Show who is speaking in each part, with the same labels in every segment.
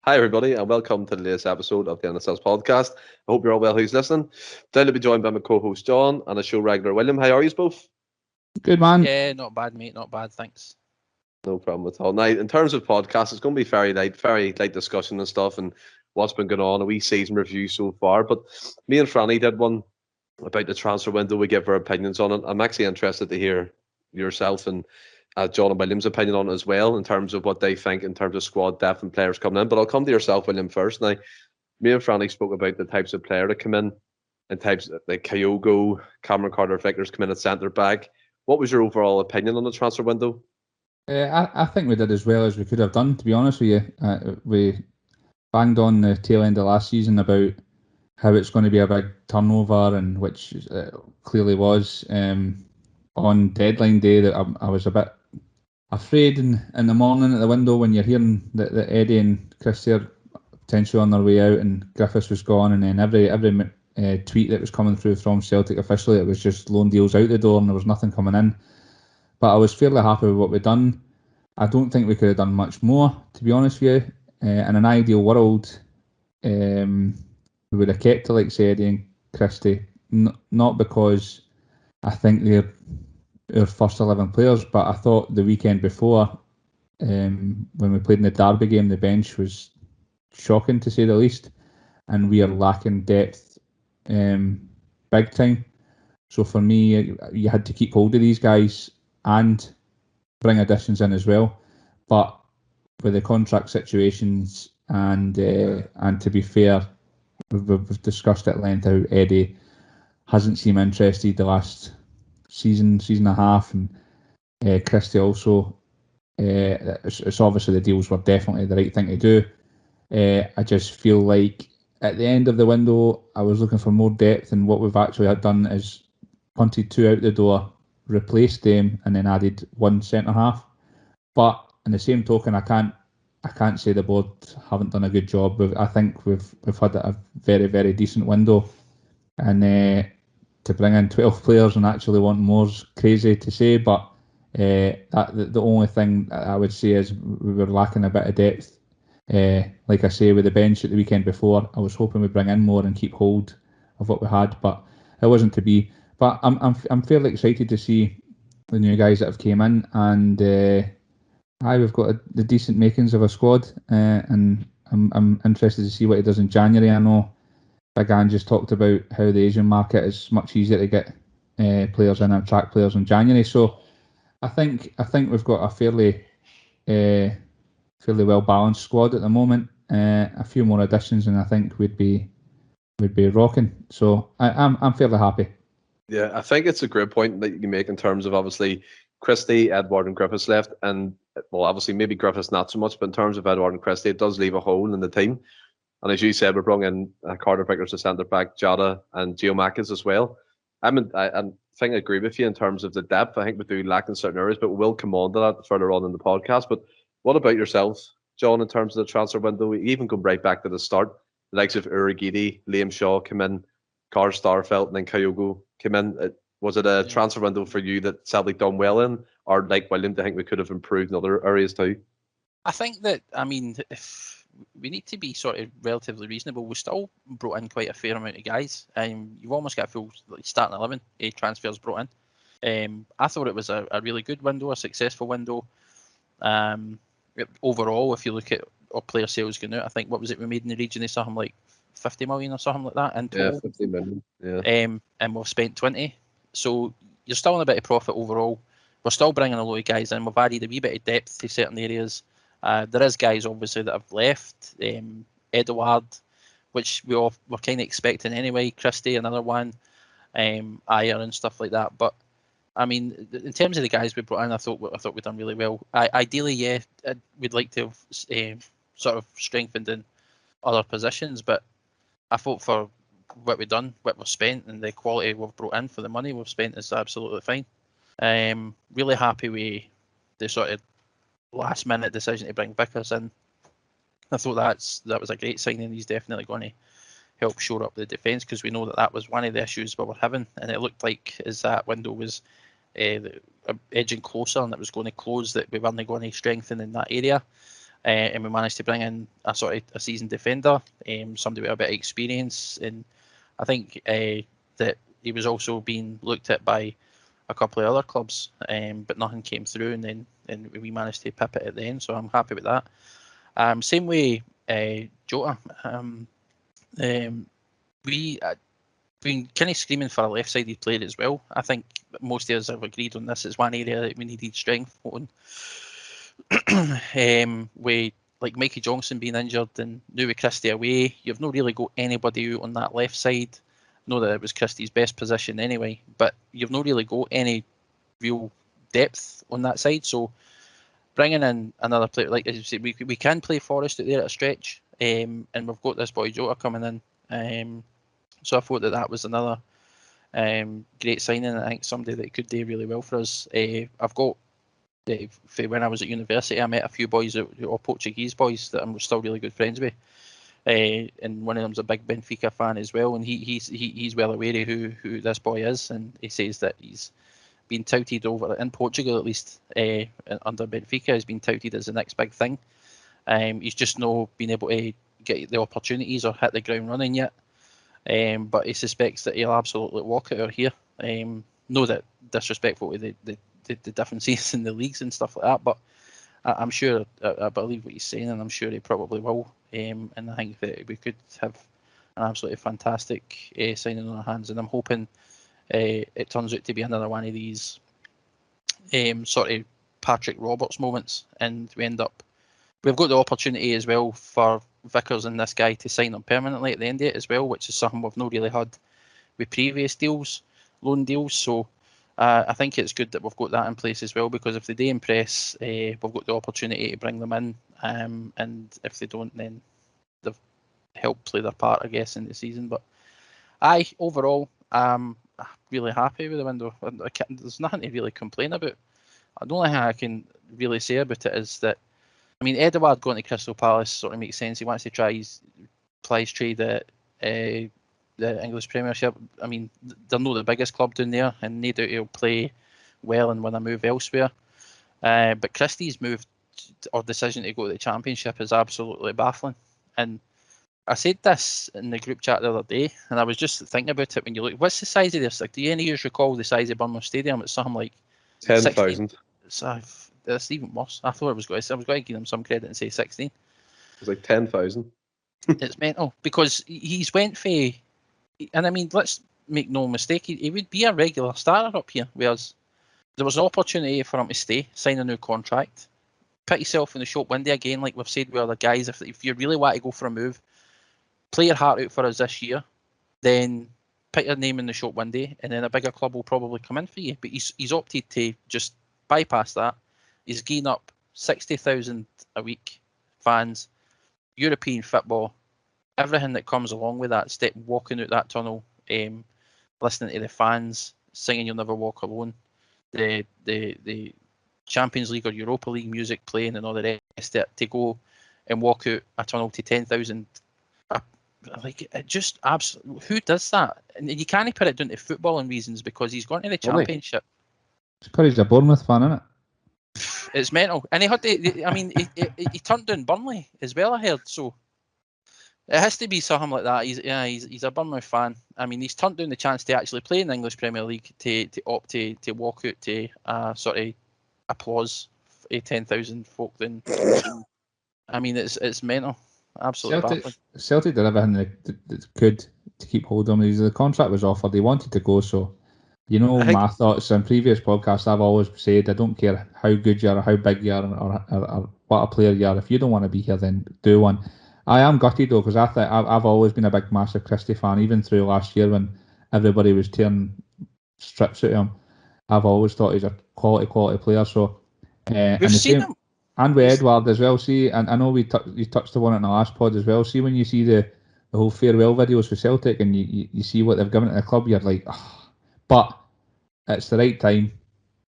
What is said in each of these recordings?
Speaker 1: Hi, everybody, and welcome to the latest episode of the Endless Celts Podcast. I hope you're all well who's listening. Today to be joined by my co-host John and a show regular William. How are you both?
Speaker 2: Good man.
Speaker 3: Yeah, not bad, mate. Not bad, thanks.
Speaker 1: No problem at all. Now, in terms of podcasts, it's going to be very light discussion and stuff, and what's been going on, a wee season review so far. But me and Franny did one about the transfer window. We give our opinions on it. I'm actually interested to hear yourself and John and William's opinion on it as well, in terms of what they think in terms of squad depth and players coming in. But I'll come to yourself, William, first. Now, me and Franny spoke about the types of player that come in, and types like Kyogo, Cameron Carter-Vickers come in at centre back. What was your overall opinion on the transfer window?
Speaker 2: I think we did as well as we could have done, to be honest with you. We banged on the tail end of last season about how it's going to be a big turnover, and which clearly was. On deadline day, that I was a bit afraid in the morning at the window when you're hearing that Eddie and Christie are potentially on their way out and Griffiths was gone, and then every tweet that was coming through from Celtic officially, it was just loan deals out the door and there was nothing coming in. But I was fairly happy with what we'd done. I don't think we could have done much more, to be honest with you. In an ideal world, we would have kept the likes of Eddie and Christie, not because I think they're our first 11 players, but I thought the weekend before, when we played in the Derby game, the bench was shocking to say the least, and we are lacking depth big time. So for me, you had to keep hold of these guys and bring additions in as well. But with the contract situations and to be fair, we've discussed at length how Eddie hasn't seemed interested the last season and a half, and Christie also. It's obviously the deals were definitely the right thing to do. I just feel like at the end of the window, I was looking for more depth, and what we've actually had done is punted two out the door, replaced them, and then added one centre half. But in the same token, I can't say the board haven't done a good job. I think we've had a very, very decent window, and to bring in 12 players and actually want more is crazy to say. But the only thing I would say is we were lacking a bit of depth. Like I say, with the bench at the weekend before, I was hoping we'd bring in more and keep hold of what we had, but it wasn't to be. But I'm fairly excited to see the new guys that have came in, and we've got the decent makings of a squad, and I'm interested to see what he does in January. I know Big Ange just talked about how the Asian market is much easier to get players in and attract players in January. So I think we've got a fairly well balanced squad at the moment. A few more additions, and I think we'd be rocking. So I'm fairly happy.
Speaker 1: Yeah, I think it's a great point that you make in terms of obviously Christie, Edward, and Griffiths left, and well, obviously maybe Griffiths not so much, but in terms of Edward and Christie, it does leave a hole in the team. And as you said, we brought in Carter-Vickers to centre back, Jota and Giamakis as well. I think I agree with you in terms of the depth. I think we do lack in certain areas, but we'll come on to that further on in the podcast. But what about yourself, John, in terms of the transfer window? We even go right back to the start. The likes of Urigidi, Liam Shaw came in, Carr Starfelt, and then Kyogo came in. Was it a transfer window for you that Celtic done well in, or like William, do you think we could have improved in other areas too?
Speaker 3: I think that, if we need to be sort of relatively reasonable, we still brought in quite a fair amount of guys. You've almost got a full starting 11 transfers brought in. I thought it was a really good window, a successful window. Overall, if you look at our player sales going out, I think, what was it, we made in the region of something like 50 million or something like that in total.
Speaker 1: Yeah, 50 million. Yeah.
Speaker 3: And we've spent 20. So you're still in a bit of profit overall. We're still bringing a lot of guys in. We've added a wee bit of depth to certain areas. There is guys obviously that have left. Edouard, which we all were kind of expecting anyway. Christie, another one. Ayer and stuff like that. But in terms of the guys we brought in, I thought we'd done really well. Ideally, we'd like to have sort of strengthened in other positions, but I thought for what we've done, what we've spent, and the quality we've brought in for the money we've spent is absolutely fine. Really happy with the sort of last minute decision to bring Vickers in. I thought that was a great signing. He's definitely going to help shore up the defence, because we know that was one of the issues we were having, and it looked like as that window was edging closer and it was going to close, that we weren't going to strengthen in that area. and we managed to bring in a sort of a seasoned defender, somebody with a bit of experience, and I think that he was also being looked at by a couple of other clubs, but nothing came through, and we managed to pip it at the end, so I'm happy with that. Same way, Jota. We've been kind of screaming for a left-sided player as well. I think most of us have agreed on this. It's one area that we needed strength on. With like Mikey Johnson being injured and now with Christie away, you've not really got anybody out on that left side. Know that it was Christie's best position anyway, but you've not really got any real depth on that side. So bringing in another player, like as you say, we can play Forrest out there at a stretch, and we've got this boy Jota coming in. So I thought that was another great signing. I think somebody that could do really well for us. I've got when I was at university, I met a few boys that are Portuguese boys that I'm still really good friends with. And one of them's a big Benfica fan as well, and he's well aware of who this boy is, and he says that he's been touted over in Portugal, at least under Benfica, has been touted as the next big thing. He's just not been able to get the opportunities or hit the ground running yet. But he suspects that he'll absolutely walk it out here. Know that disrespectful to the differences in the leagues and stuff like that, but I'm sure, I believe what he's saying, and I'm sure he probably will. And I think that we could have an absolutely fantastic signing on our hands, and I'm hoping it turns out to be another one of these sort of Patrick Roberts moments, and we've got the opportunity as well for Vickers and this guy to sign them permanently at the end of it as well, which is something we've not really had with previous loan deals. So I think it's good that we've got that in place as well, because if they do impress, we've got the opportunity to bring them in, and if they don't, then they've helped play their part, I guess, in the season. But overall, I'm really happy with the window. There's nothing to really complain about. The only thing I can really say about it is that, I mean, Edouard going to Crystal Palace sort of makes sense. He wants to try his trade at the English Premiership. I mean, they're not the biggest club down there, and no doubt he'll play well and win a move elsewhere. But Christie's move or decision to go to the Championship is absolutely baffling. And I said this in the group chat the other day, and I was just thinking about it when you look. What's the size of this? Like, do any of you recall the size of Bournemouth Stadium? It's something like
Speaker 1: 10,000.
Speaker 3: So that's even worse. I thought I was going to give them some credit and say 16.
Speaker 1: It's like 10,000.
Speaker 3: It's mental, because he's went for, and I mean, let's make no mistake, he would be a regular starter up here, whereas there was an opportunity for him to stay, sign a new contract, put yourself in the shop window again, like we've said with other guys. If you really want to go for a move, play your heart out for us this year, then put your name in the shop window, and then a bigger club will probably come in for you. But he's opted to just bypass that. He's gained up 60,000 a week fans, European football, everything that comes along with that. Walking out that tunnel, listening to the fans singing "You'll Never Walk Alone," the Champions League or Europa League music playing, and all the rest of it, to go and walk out a tunnel to 10,000. Like, it just absolutely, who does that? And you can't put it down to footballing reasons, because he's gone to the Championship.
Speaker 2: It's because he's a Bournemouth fan, isn't it?
Speaker 3: It's mental, and he had to. I mean, he turned down Burnley as well, I heard. So it has to be something like that. He's a Bournemouth fan. I mean, he's turned down the chance to actually play in the English Premier League to opt to walk out to sort of applause of 10,000 folk. Then, I mean, it's mental. Absolutely baffling.
Speaker 2: Celtic did everything they could to keep hold of him. The contract was offered. They wanted to go, so. You know, my thoughts on previous podcasts, I've always said I don't care how good you are, or how big you are, or what a player you are. If you don't want to be here, then do one. I am gutted though, because I've always been a big, massive Christie fan, even through last year when everybody was tearing strips at him. I've always thought he's a quality player. So,
Speaker 3: we've seen him.
Speaker 2: And with Edouard as well. See, and I know you touched the one in the last pod as well. See, when you see the whole farewell videos for Celtic, and you see what they've given to the club, you're like, oh. But it's the right time,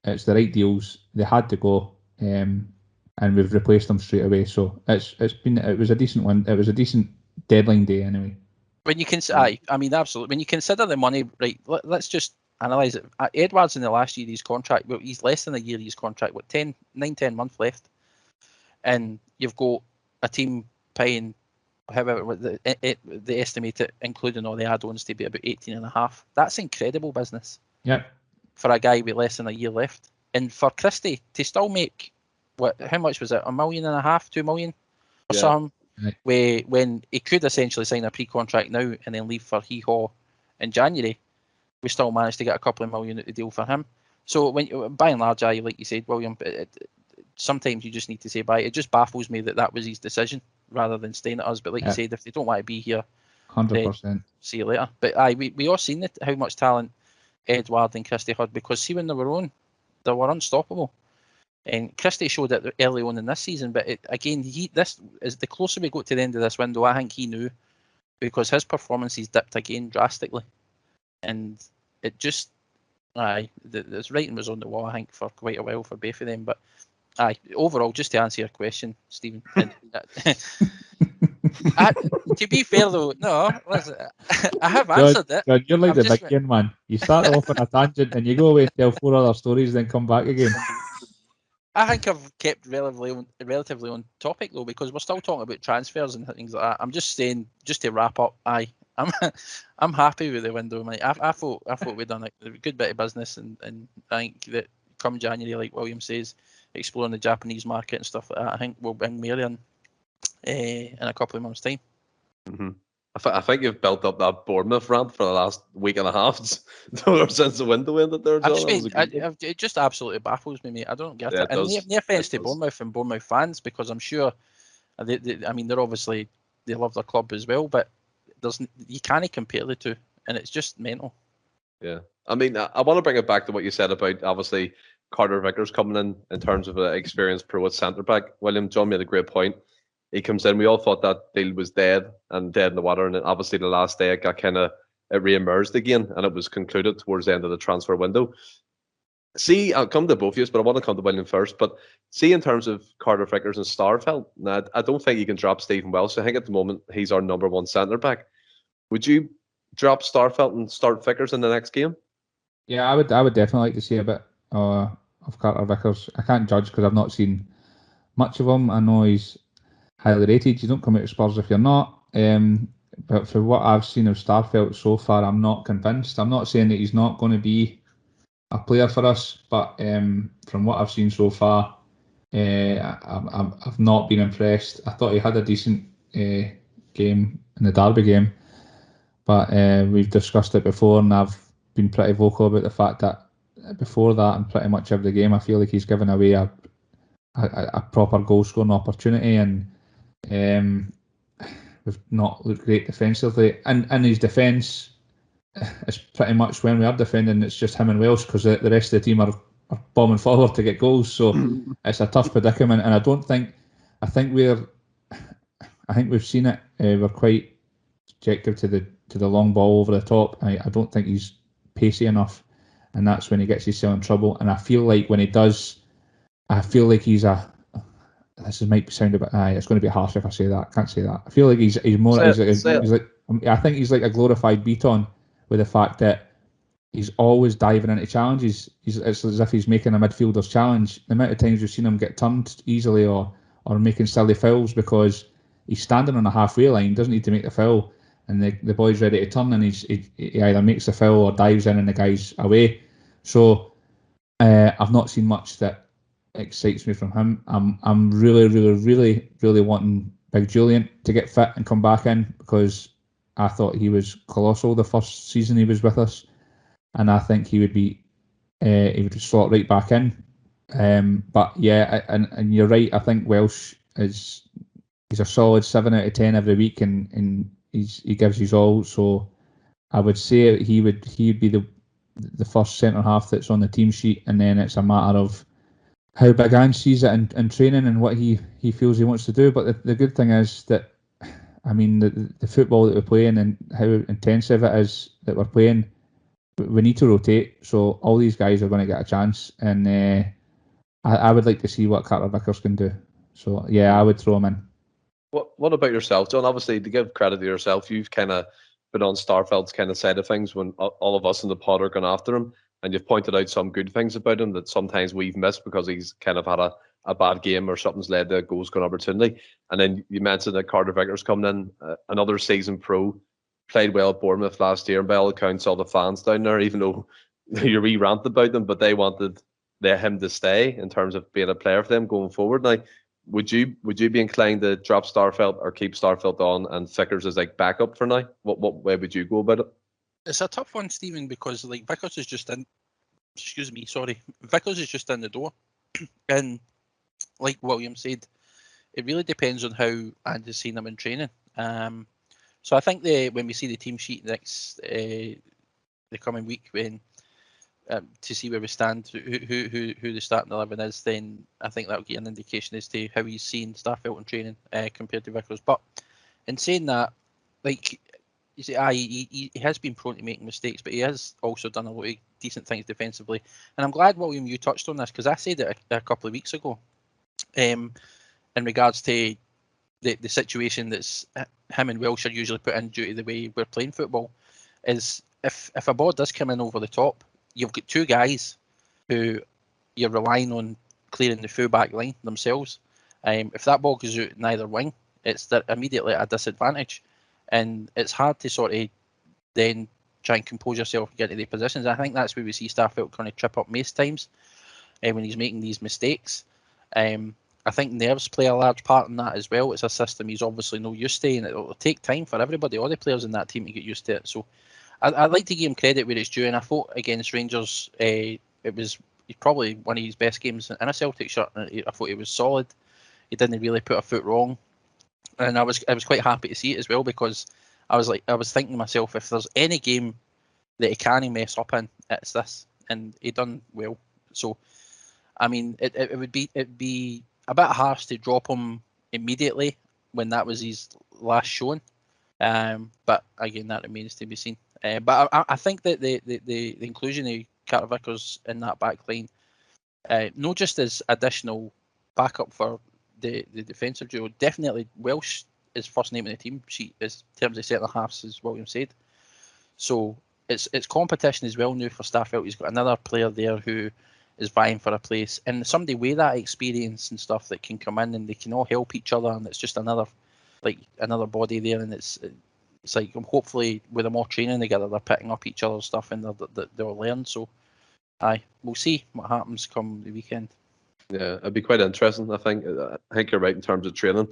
Speaker 2: it's the right deals. They had to go, and we've replaced them straight away. So it was a decent one. It was a decent deadline day anyway.
Speaker 3: When you consider, I mean, absolutely. When you consider the money, right? Let's just analyse it. Edouard's in the last year of his contract. Well, he's less than a year of his contract. What, 10 months left? and you've got a team paying however they estimate it, including all the add-ons, to be about 18.5. That's incredible business.
Speaker 2: Yeah.
Speaker 3: For a guy with less than a year left, and for Christie to still make how much was it? $1.5 million, 2 million, or something. Right. When he could essentially sign a pre-contract now and then leave for hee-haw in January, we still managed to get a couple of million out the deal for him. So when by and large, like you said, William, sometimes you just need to say bye. It just baffles me that was his decision rather than staying at us. But like you said, if they don't want to be here,
Speaker 2: 100%.
Speaker 3: See you later. But we all seen how much talent Edward and Christie had, because see, when they were on, they were unstoppable. And Christie showed it early on in this season, but this is the closer we got to the end of this window. I think he knew, because his performances dipped again drastically, and it just this writing was on the wall, I think, for quite a while for both of them. But overall, just to answer your question, Stephen, to be fair though, no, listen, I have answered it.
Speaker 2: John, you're like the big game man. You start off on a tangent and you go away and tell 4 other stories, then come back again.
Speaker 3: I think I've kept relatively on topic though, because we're still talking about transfers and things like that. I'm just saying, just to wrap up, I'm happy with the window. I thought we'd done a good bit of business, and I think that come January, like William says, exploring the Japanese market and stuff like that, I think we'll bring Marion in a couple of months' time.
Speaker 1: Mm-hmm. I think you've built up that Bournemouth rant for the last week and a half since the window ended there, John.
Speaker 3: It just absolutely baffles me, mate. I don't get it. And no offence to Bournemouth and Bournemouth fans, because I'm sure, they're obviously, they love their club as well, but you can't compare the two, and it's just mental.
Speaker 1: Yeah. I want to bring it back to what you said about, obviously, Carter Vickers coming in terms of an experienced pro at centre-back. William, John made a great point. He comes in, we all thought that deal was dead in the water, and then obviously the last day it re-emerged again, and it was concluded towards the end of the transfer window. See, I'll come to both of you, but I want to come to William first. But see, in terms of Carter Vickers and Starfelt, now, I don't think you can drop Stephen Welsh. I think at the moment he's our number one centre-back. Would you drop Starfelt and start Vickers in the next game?
Speaker 2: Yeah, I would definitely like to see a bit of Carter Vickers. I can't judge because I've not seen much of him. I know he's highly rated. You don't come out of Spurs if you're not. But for what I've seen of Starfelt so far, I'm not convinced. I'm not saying that he's not going to be a player for us, but from what I've seen so far, I've not been impressed. I thought he had a decent game in the Derby game, but we've discussed it before, and I've been pretty vocal about the fact that before that, and pretty much every game, I feel like he's given away a proper goal scoring opportunity, and we've not looked great defensively. And his defence is pretty much, when we are defending, it's just him and Welsh, because the rest of the team are bombing forward to get goals. So it's a tough predicament, and I think we've seen it. We're quite objective to the long ball over the top. I don't think he's pacey enough, and that's when he gets himself in trouble. And I feel like when he does, I feel like he's this might sound a bit. It's going to be harsh if I say that. I can't say that. I feel like he's more. I think he's like a glorified Beaton, with the fact that he's always diving into challenges. It's as if he's making a midfielder's challenge. The amount of times we've seen him get turned easily or making silly fouls because he's standing on a halfway line, doesn't need to make the foul, and the boy's ready to turn, and he either makes the foul or dives in and the guy's away. So I've not seen much that excites me from him. I'm really, really, really, really wanting Big Julian to get fit and come back in, because I thought he was colossal the first season he was with us, and I think he would slot right back in. But yeah, and you're right. I think Welsh he's a solid 7 out of 10 every week, and he gives his all. So I would say he'd be the first centre half that's on the team sheet, and then it's a matter of how Big Ange sees it in training and what he feels he wants to do. But the good thing is that, the football that we're playing and how intensive it is that we're playing, we need to rotate. So all these guys are going to get a chance, and I would like to see what Carter Vickers can do. So yeah, I would throw him in.
Speaker 1: What about yourself, John? Obviously, to give credit to yourself, you've kind of been on Starfelt's kind of side of things when all of us in the pod are going after him, and you've pointed out some good things about him that sometimes we've missed because he's kind of had a bad game or something's led to a goal scoring opportunity. And then you mentioned that Carter Vickers coming in, another season pro, played well at Bournemouth last year, and by all accounts, all the fans down there, even though you rant about them, but they wanted him to stay in terms of being a player for them going forward. Now, would you be inclined to drop Starfelt or keep Starfelt on and Vickers as like backup for now? What way would you go about it?
Speaker 3: It's a tough one, Stephen, because like Vickers is just in. Excuse me, sorry. Vickers is just in the door, and like William said, it really depends on how Andy's seen him in training. So I think when we see the team sheet next the coming week, when to see where we stand, who the starting 11 is, then I think that'll give an indication as to how he's seen Starfelt in training compared to Vickers. But in saying that, like you say, he has been prone to making mistakes, but he has also done a lot of decent things defensively. And I'm glad, William, you touched on this, because I said it a couple of weeks ago in regards to the situation that's him and Welsh are usually put in due to the way we're playing football, is if a ball does come in over the top, you've got two guys who you're relying on clearing the full back line themselves. If that ball goes out in either wing, it's immediately at a disadvantage. And it's hard to sort of then try and compose yourself and get to the positions. I think that's where we see Starfelt kind of trip up most times when he's making these mistakes. I think nerves play a large part in that as well. It's a system he's obviously not used to, and it'll take time for everybody, all the players in that team, to get used to it. So I'd like to give him credit where it's due, and I thought against Rangers it was probably one of his best games in a Celtic shirt. I thought he was solid. He didn't really put a foot wrong. And I was quite happy to see it as well, because I was thinking to myself, if there's any game that he can't mess up in, it's this, and he done well. So, I mean, it'd be a bit harsh to drop him immediately when that was his last showing. But again, that remains to be seen. But I think that the inclusion of Carter Vickers in that back line, not just as additional backup for the defensive duo, definitely Welsh is first name in the team sheet in terms of centre halves, as William said. So it's competition as well now for Starfelt. He's got another player there who is vying for a place, and somebody with that experience and stuff that can come in and they can all help each other, and it's just another body there, and it's like hopefully with them all training together, they're picking up each other's stuff and they'll learn. So we'll see what happens come the weekend.
Speaker 1: Yeah, it'd be quite interesting. I think you're right in terms of training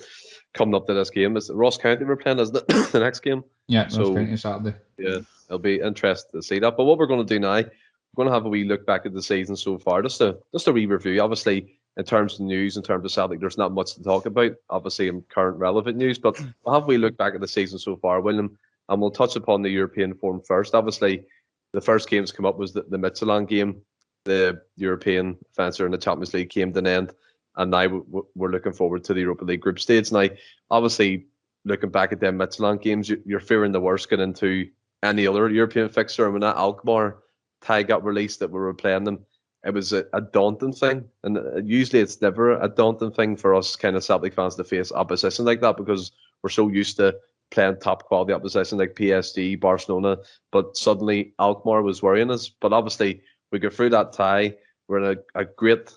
Speaker 1: coming up to this game. Is Ross County we're playing, isn't it? The next game?
Speaker 2: Yeah, so, Ross County Saturday.
Speaker 1: Yeah, it'll be interesting to see that. But what we're going to do now, we're going to have a wee look back at the season so far, just a wee review. Obviously, in terms of news, in terms of Celtic, there's not much to talk about, obviously, in current relevant news, but we'll have a wee look back at the season so far, William, and we'll touch upon the European form first. Obviously, the first games come up was the Midtjylland game. The European fencer in the Champions League came to an end, and now we're looking forward to the Europa League group stage. Now, obviously, looking back at them Midtjylland games, you're fearing the worst getting into any other European fixture. And when that Alkmaar tie got released that we were playing them, it was a daunting thing. And usually it's never a daunting thing for us kind of Celtic fans to face opposition like that, because we're so used to playing top quality opposition like PSG, Barcelona. But suddenly Alkmaar was worrying us. But obviously, we go through that tie. We're in a great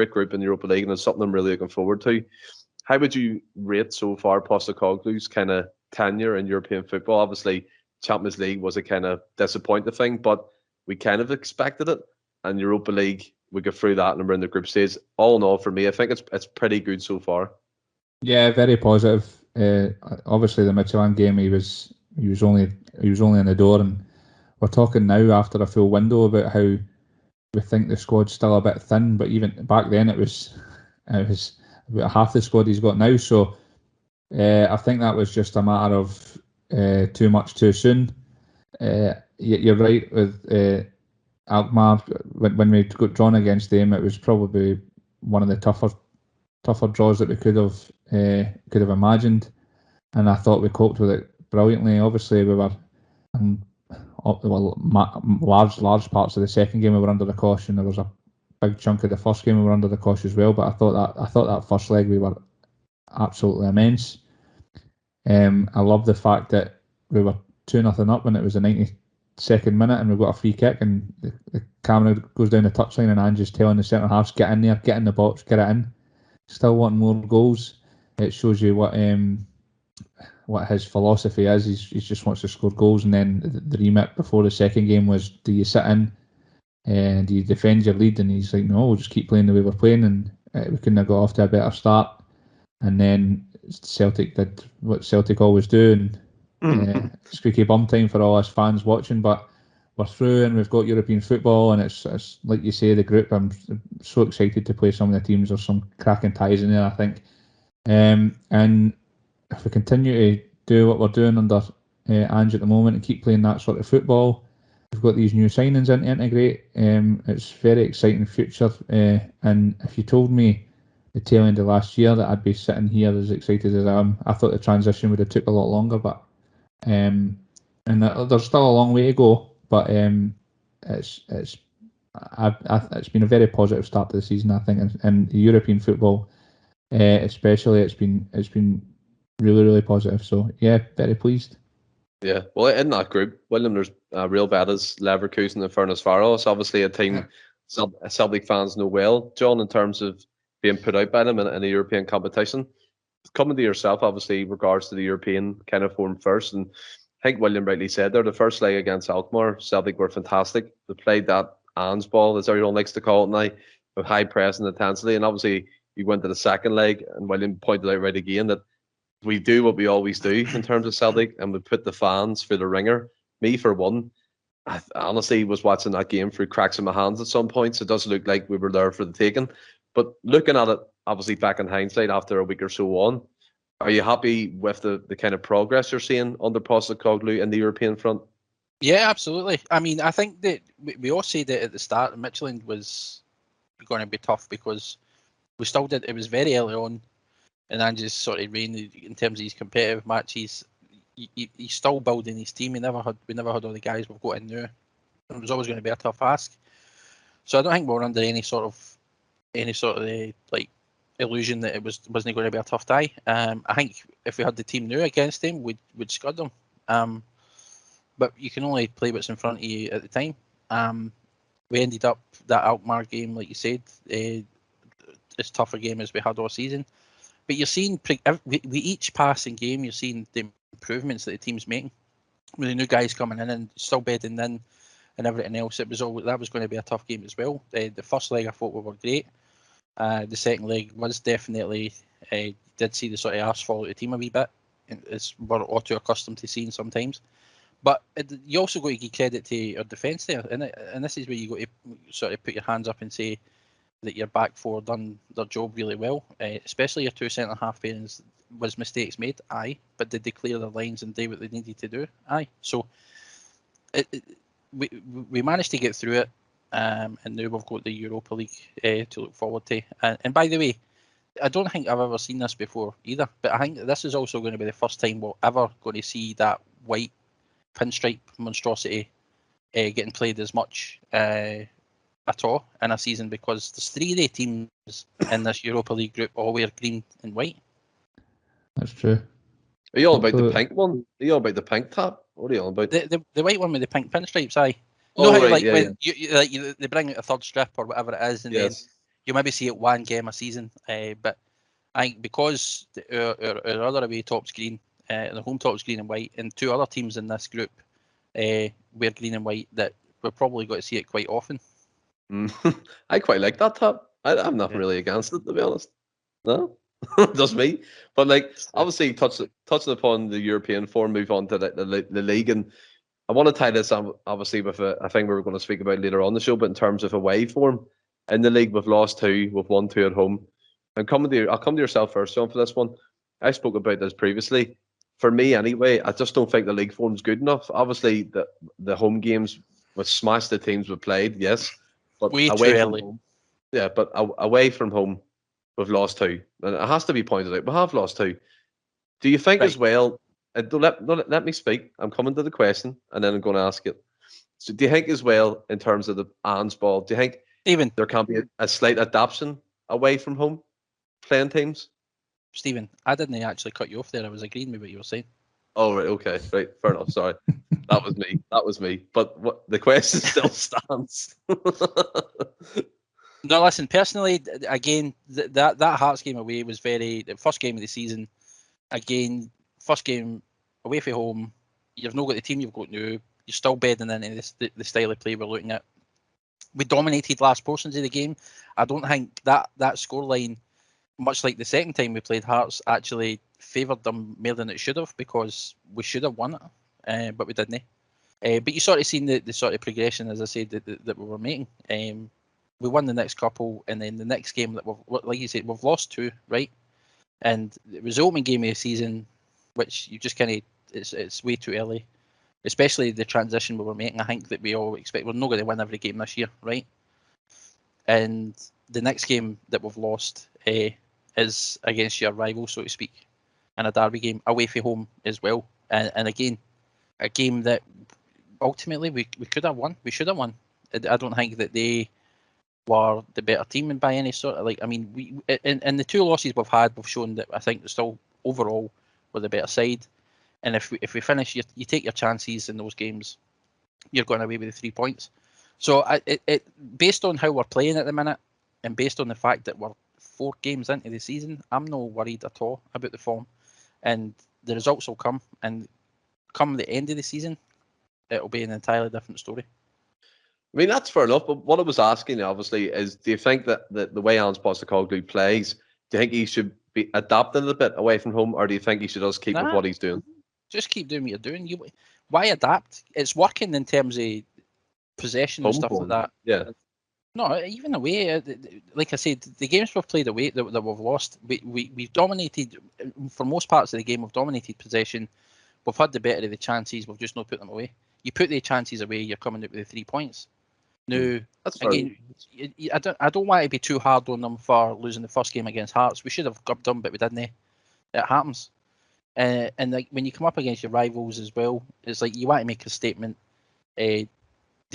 Speaker 1: group in the Europa League, and it's something I'm really looking forward to. How would you rate so far Postecoglou's kind of tenure in European football? Obviously, Champions League was a kind of disappointing thing, but we kind of expected it. And Europa League, we go through that, and we're in the group stage. All in all, for me, I think it's pretty good so far.
Speaker 2: Yeah, very positive. Obviously, the Midtjylland game, he was only in the door, and we're talking now after a full window about how we think the squad's still a bit thin, but even back then it was about half the squad he's got now. So I think that was just a matter of too much too soon. You're right with Alkmaar. When we got drawn against them, it was probably one of the tougher draws that we could have imagined, and I thought we coped with it brilliantly. Obviously, we were large parts of the second game we were under the cosh, and there was a big chunk of the first game we were under the cosh as well. But I thought that first leg we were absolutely immense. I love the fact that we were 2-0 up when it was the 92nd minute, and we've got a free kick, and the camera goes down the touchline, and Ange's telling the centre halves, get in there, get in the box, get it in. still wanting more goals. It shows you what his philosophy is. He just wants to score goals, and then the remit before the second game was, do you sit in and do you defend your lead? And he's like, no, we'll just keep playing the way we're playing, and we couldn't have got off to a better start. And then Celtic did what Celtic always do, and squeaky bum time for all us fans watching, but we're through and we've got European football, and it's like you say, the group, I'm so excited to play some of the teams. There's some cracking ties in there, I think. And if we continue to do what we're doing under Ange at the moment and keep playing that sort of football, we've got these new signings in to integrate. It's a very exciting future. And if you told me the tail end of last year that I'd be sitting here as excited as I am, I thought the transition would have took a lot longer. But and there's still a long way to go. But it's been a very positive start to the season, I think, and the European football, especially, it's been really, really positive. So yeah, very pleased.
Speaker 1: Yeah, well, in that group, William, there's Real Betis, Leverkusen, and Ferencvaros. Obviously, a team Celtic fans know well, John, in terms of being put out by them in a European competition. Coming to yourself, obviously, regards to the European kind of form first, and I think William rightly said there, the first leg against Alkmaar, Celtic were fantastic. They played that Ange ball, as everyone likes to call it now, with high press and intensity. And obviously, you went to the second leg, and William pointed out right again that we do what we always do in terms of Celtic, and we put the fans through the ringer. Me, for one, I honestly was watching that game through cracks in my hands at some points. It does look like we were there for the taking. But looking at it, obviously, back in hindsight, after a week or so on, are you happy with the kind of progress you're seeing under Postecoglou in the European front?
Speaker 3: Yeah, absolutely. I mean, I think that we all said that at the start, Michelin was going to be tough because we still did. It was very early on, and Ange's sort of reign in terms of his competitive matches. He's still building his team. We never had all the guys we've got in now. It was always going to be a tough ask. So I don't think we're under any sort of like illusion that it wasn't going to be a tough tie. I think if we had the team now against him, we'd scud them. But you can only play what's in front of you at the time. We ended up that Alkmaar game, like you said, as tough a game as we had all season. But you're seeing with each passing game, you're seeing the improvements that the team's making. With the new guys coming in and still bedding in and everything else, that was going to be a tough game as well. The first leg I thought we were great. The second leg was definitely did see the sort of arse fall of the team a wee bit, as we're all too accustomed to seeing sometimes. But you also got to give credit to our defence there, and this is where you got to sort of put your hands up and say that your back four done their job really well, especially your two centre half pairings. Was mistakes made? Aye, but did they clear their lines and do what they needed to do? Aye. So we managed to get through it. And now we've got the Europa League to look forward to. And by the way, I don't think I've ever seen this before either, but I think this is also going to be the first time we're ever going to see that white pinstripe monstrosity getting played as much at all in a season, because there's 3 of the teams in this Europa League group all wear green and white.
Speaker 2: That's true.
Speaker 1: Are you all about the pink one? Are you all about the pink top? What are you all about?
Speaker 3: The white one with the pink pinstripes, aye.
Speaker 1: Oh,
Speaker 3: No,
Speaker 1: right,
Speaker 3: like
Speaker 1: yeah,
Speaker 3: when they bring out a third strip or whatever it is, and then you maybe see it one game a season. But I think because our other away top's green, the home top's green and white, and 2 other teams in this group wear green and white, that we're probably going to see it quite often.
Speaker 1: I quite like that top. I'm not really against it, to be honest. No, just me. But like, obviously, touching upon the European form, move on to the league, and I want to tie this obviously with a thing we were going to speak about later on the show. But in terms of away form in the league, we've lost 2, we've won 2 at home. And I'll come to yourself first, John, for this one. I spoke about this previously. For me, anyway, I just don't think the league form's good enough. Obviously, the home games with smashed the teams we played, yes, but
Speaker 3: way
Speaker 1: away
Speaker 3: too
Speaker 1: from
Speaker 3: early.
Speaker 1: home, yeah, but away from home, we've lost 2, and it has to be pointed out. We have lost 2. Do you think as well? Don't let me speak. I'm coming to the question, and then I'm going to ask it. So, do you think as well, in terms of the Ange ball, do you think
Speaker 3: Stephen,
Speaker 1: there can be a slight adaptation away from home playing teams?
Speaker 3: Stephen, I didn't actually cut you off there. I was agreeing with what you were saying.
Speaker 1: Oh, right, okay, right, fair enough. Sorry, that was me. But what the question still stands.
Speaker 3: No, listen. Personally, again, that Hearts game away was the first game of the season. Again, first game away from home. You've not got the team you've got now. You're still bedding into the style of play we're looking at. We dominated last portions of the game. I don't think that scoreline, much like the second time we played Hearts, actually favoured them more than it should have, because we should have won it, but we didn't. But you sort of seen the sort of progression, as I said, that we were making. We won the next couple, and then the next game that like you said, we've lost 2, right? And it was the opening game of the season, which you just kind of, it's way too early, especially the transition we were making. I think that we all expect we're not going to win every game this year, right? And the next game that we've lost is against your rival, so to speak, and a derby game away from home as well. And again, a game that ultimately we could have won. We should have won. I don't think that they were the better team by any sort of, we in the 2 losses we've had, we've shown that I think still overall we're the better side. And if we finish, you take your chances in those games, you're going away with the 3 points. So based on how we're playing at the minute, and based on the fact that we're 4 games into the season, I'm not worried at all about the form, and the results will come. And come the end of the season, it'll be an entirely different story.
Speaker 1: I mean, that's fair enough, but what I was asking, obviously, is do you think that the way Ange Postecoglou plays, do you think he should be adapting a little bit away from home, or do you think he should just keep with what he's doing?
Speaker 3: Just keep doing what you're doing. Why adapt? It's working in terms of possession and stuff like that.
Speaker 1: Yeah.
Speaker 3: No, even away, like I said, the games we've played away that we've lost, we've dominated, for most parts of the game, we've dominated possession. We've had the better of the chances, we've just not put them away. You put the chances away, you're coming out with the 3 points. Now, again, I don't want to be too hard on them for losing the first game against Hearts. We should have gubbed them, but we didn't. It happens. And like when you come up against your rivals as well, it's like you want to make a statement. They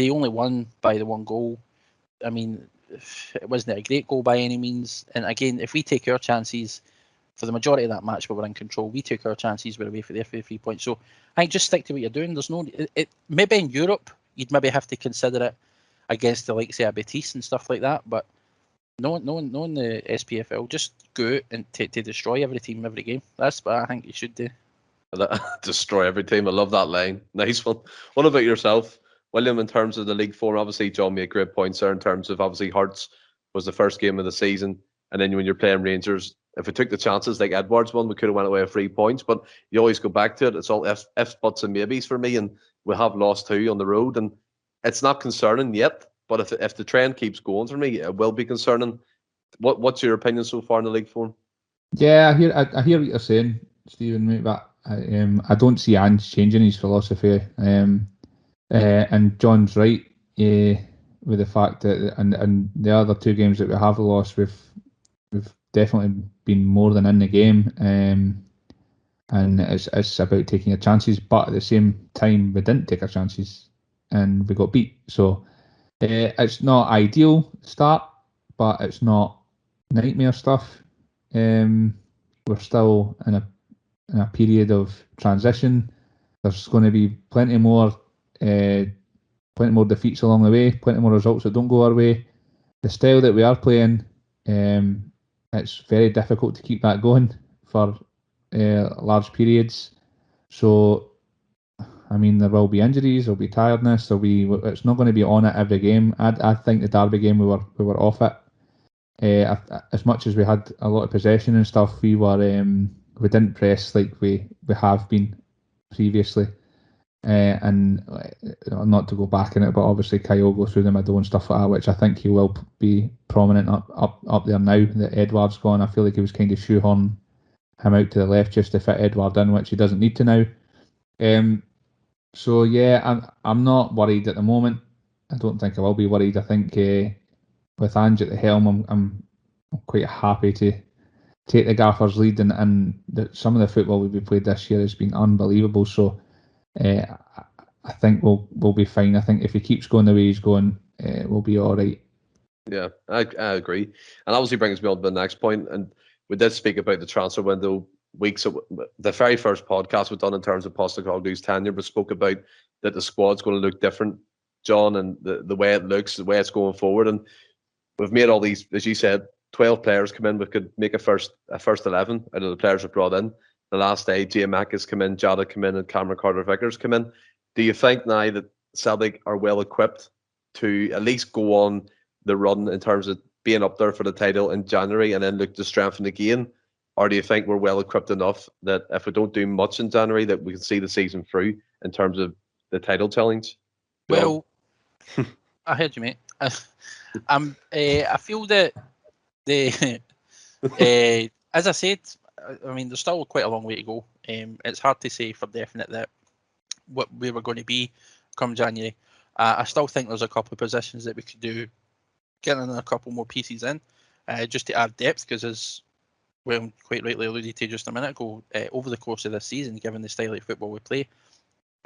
Speaker 3: only won by the 1 goal. I mean, it wasn't a great goal by any means. And again, if we take our chances, for the majority of that match we were in control, we took our chances, we're away for the 3 points. So I think just stick to what you're doing. There's no, maybe in Europe you'd maybe have to consider it against the likes of Betis and stuff like that, but no in the SPFL, just go out and to destroy every team, every game. That's what I think you should do.
Speaker 1: Destroy every team. I love that line. Nice one. What about yourself, William, in terms of the league form? Obviously, John made great points there in terms of, obviously, Hearts was the first game of the season, and then when you're playing Rangers, if we took the chances like Edwards won, we could have went away with 3 points, but you always go back to it. It's all ifs, buts, and maybes for me, and we have lost 2 on the road, and it's not concerning yet, but if the trend keeps going for me, it will be concerning. What's your opinion so far in the league form?
Speaker 2: Yeah, I hear what you're saying, Stephen, mate, but I don't see Ange changing his philosophy. And John's right with the fact that and the other 2 games that we have lost, we've definitely been more than in the game. And it's about taking your chances, but at the same time we didn't take our chances and we got beat. So it's not ideal start, but it's not nightmare stuff. We're still in a period of transition. There's going to be plenty more defeats along the way, plenty more results that don't go our way. The style that we are playing, it's very difficult to keep that going for large periods. So, I mean, there will be injuries, there'll be tiredness, it's not going to be on it every game. I think the Derby game we were off it. As much as we had a lot of possession and stuff, we didn't press like we have been previously. And not to go back in it, but obviously Kyogo through the middle and stuff like that, which I think he will be prominent up there now that Edward's gone. I feel like he was kind of shoehorn him out to the left just to fit Edward in, which he doesn't need to now. So yeah, I'm not worried at the moment. I don't think I will be worried. I think with Ange at the helm, I'm quite happy to take the gaffer's lead, and some of the football we've played this year has been unbelievable. So I think we'll be fine. I think if he keeps going the way he's going, we'll be all right.
Speaker 1: Yeah, I agree. And obviously brings me on to the next point. And we did speak about the transfer window weeks. The very first podcast we've done in terms of Postecoglou's tenure, but spoke about that the squad's going to look different, John, and the way it looks, the way it's going forward. And we've made all these, as you said, 12 players come in. We could make a first 11 out of the players we've brought in. The last day, Jay Mack has come in, Jada come in, and Cameron Carter-Vickers come in. Do you think now that Celtic are well equipped to at least go on the run in terms of being up there for the title in January and then look to strengthen again? Or do you think we're well equipped enough that if we don't do much in January, that we can see the season through in terms of the title challenge?
Speaker 3: Well, I heard you, mate. I feel that as I said, I mean, there's still quite a long way to go. It's hard to say for definite that what we were going to be come January. I still think there's a couple of positions that we could do, getting a couple more pieces in, just to add depth, because as William quite rightly alluded to just a minute ago, over the course of this season, given the style of football we play,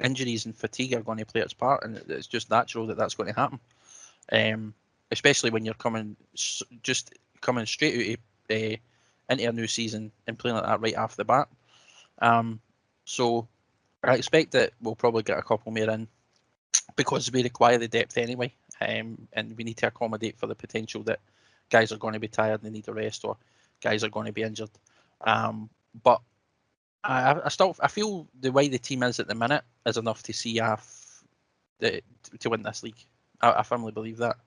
Speaker 3: injuries and fatigue are going to play its part, and it's just natural that that's going to happen. Especially when you're coming straight out into a new season and playing like that right off the bat. So I expect that we'll probably get a couple more in because we require the depth anyway, and we need to accommodate for the potential that guys are going to be tired and they need a rest, or guys are going to be injured. But I feel the way the team is at the minute is enough to see to win this league. I firmly believe that.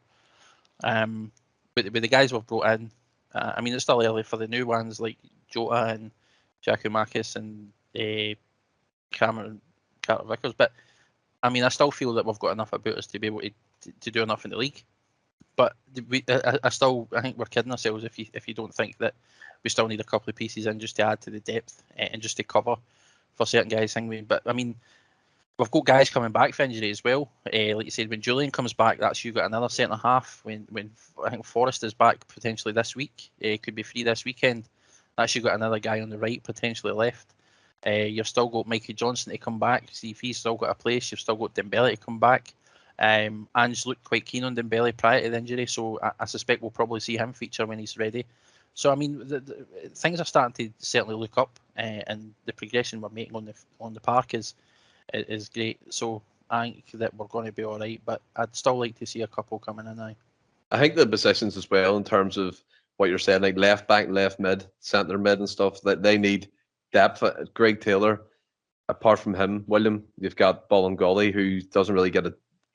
Speaker 3: With the guys we've brought in, I mean, it's still early for the new ones like Jota and Giacomakis and Cameron Carter-Vickers, but I mean, I still feel that we've got enough about us to be able to do enough in the league. But I think we're kidding ourselves if you don't think that we still need a couple of pieces in just to add to the depth and just to cover for certain guys. But I mean, we've got guys coming back for injury as well. Like you said, when Julian comes back, that's you got another centre half. When I think Forrest is back potentially this week, could be free this weekend. That's you got another guy on the right, potentially left. You've still got Mikey Johnson to come back. See if he's still got a place. You've still got Dembele to come back. Ange looked quite keen on Dembele prior to the injury, so I suspect we'll probably see him feature when he's ready. So I mean, the things are starting to certainly look up, and the progression we're making on the park is great. So I think that we're going to be all right, but I'd still like to see a couple coming in now.
Speaker 1: I think the positions as well, in terms of what you're saying, like left back, left mid, centre mid and stuff, that they need depth. Greg Taylor, apart from him, William, you've got Bolingoli, who doesn't really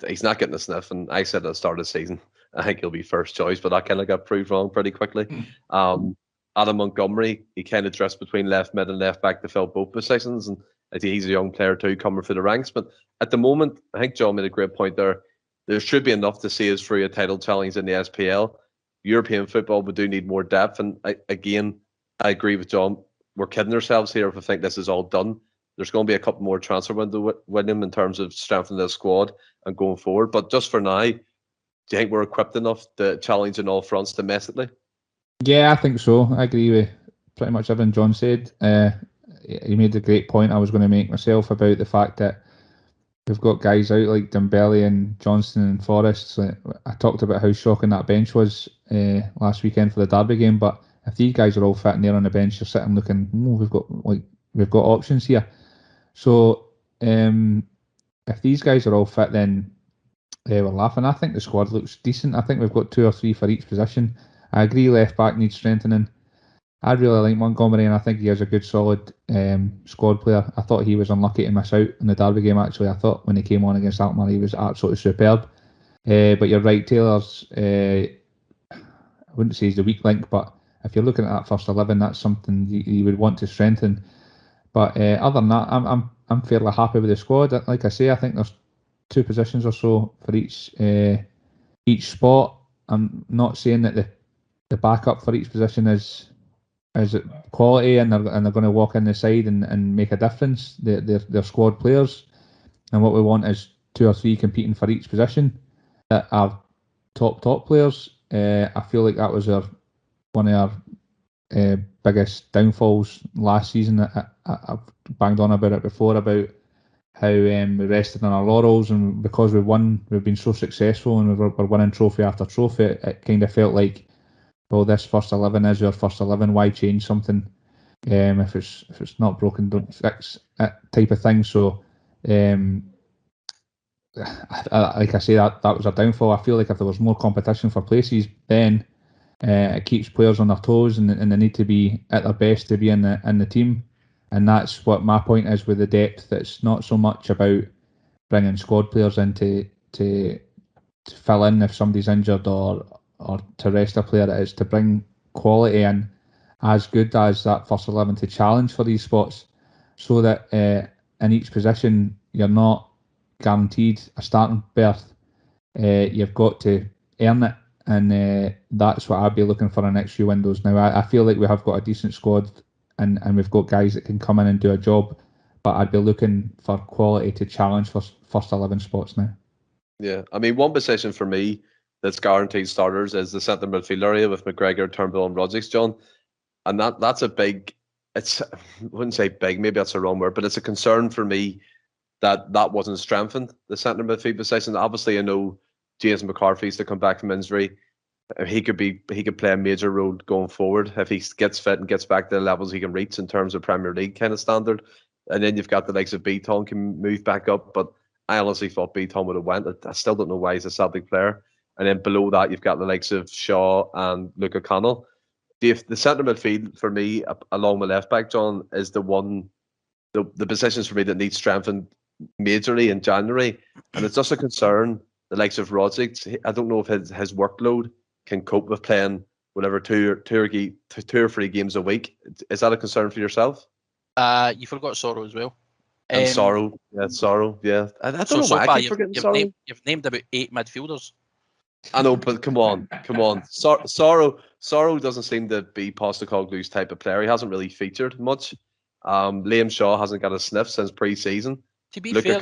Speaker 1: he's not getting a sniff, and I said at the start of the season, I think he'll be first choice, but that kind of got proved wrong pretty quickly. Adam Montgomery, he kind of drifts between left mid and left back to fill both positions, and I think he's a young player too, coming through the ranks. But at the moment, I think John made a great point there. There should be enough to see us through a title challenge in the SPL. European football, we do need more depth, and I agree with John. We're kidding ourselves here if we think this is all done. There's going to be a couple more transfer window with him in terms of strengthening the squad and going forward. But just for now, do you think we're equipped enough to challenge on all fronts domestically?
Speaker 2: Yeah, I think so. I agree with pretty much everything John said. He made a great point I was going to make myself about the fact that we've got guys out like Dembele and Johnston and Forrest. So I talked about how shocking that bench was last weekend for the Derby game, but if these guys are all fit and they're on the bench, you're sitting looking, we've got options here. So if these guys are all fit, then we're laughing. I think the squad looks decent. I think we've got 2 or 3 for each position. I agree left back needs strengthening. I really like Montgomery, and I think he is a good solid squad player. I thought he was unlucky to miss out in the Derby game, actually. I thought when he came on against Alkmaar he was absolutely superb. But you're right, Taylor's, I wouldn't say he's the weak link, but if you're looking at that first 11, that's something you would want to strengthen. But other than that, I'm fairly happy with the squad. Like I say, I think there's 2 positions or so for each spot. I'm not saying that the backup for each position is quality and they're going to walk in the side and make a difference. They're squad players, and what we want is 2 or 3 competing for each position that are top players. I feel like that was one of our biggest downfalls last season. I've banged on about it before, about how we rested on our laurels, and because we've been so successful and we're winning trophy after trophy, it kind of felt like, well, this first 11 is your first 11, why change something if it's not broken, don't fix it, type of thing. So like I say, that was a downfall. I feel like if there was more competition for places, then It keeps players on their toes, and they need to be at their best to be in the team. And that's what my point is with the depth. It's not so much about bringing squad players in to fill in if somebody's injured or to rest a player. It is to bring quality in as good as that first 11 to challenge for these spots, so that in each position you're not guaranteed a starting berth. You've got to earn it, and that's what I'd be looking for in the next few windows. Now I feel like we have got a decent squad, and we've got guys that can come in and do a job, but I'd be looking for quality to challenge for first 11 spots now.
Speaker 1: Yeah, I mean, one position for me that's guaranteed starters is the centre midfield area with McGregor, Turnbull and Rodgers, John. And that's a big, I wouldn't say big, maybe that's the wrong word, but it's a concern for me that wasn't strengthened, the centre midfield position. Obviously, I know James McCarthy's to come back from injury. He could play a major role going forward if he gets fit and gets back to the levels he can reach in terms of Premier League kind of standard. And then you've got the likes of Beaton can move back up, but I honestly thought Beaton would have went. I still don't know why he's a Celtic player. And then below that, you've got the likes of Shaw and Luke O'Connell. The centre midfield for me, along with left back, John, is the positions for me that need strengthened majorly in January. And it's just a concern. The likes of Rodgers, I don't know if his workload can cope with playing whatever two or three games a week. Is that a concern for yourself?
Speaker 3: You forgot Sorrow as well.
Speaker 1: And Sorrow, yeah. I don't know why I keep forgetting Sorrow.
Speaker 3: You've named about 8 midfielders.
Speaker 1: I know, but come on. Sorrow doesn't seem to be Postecoglou's type of player. He hasn't really featured much. Liam Shaw hasn't got a sniff since pre-season.
Speaker 3: To be fair,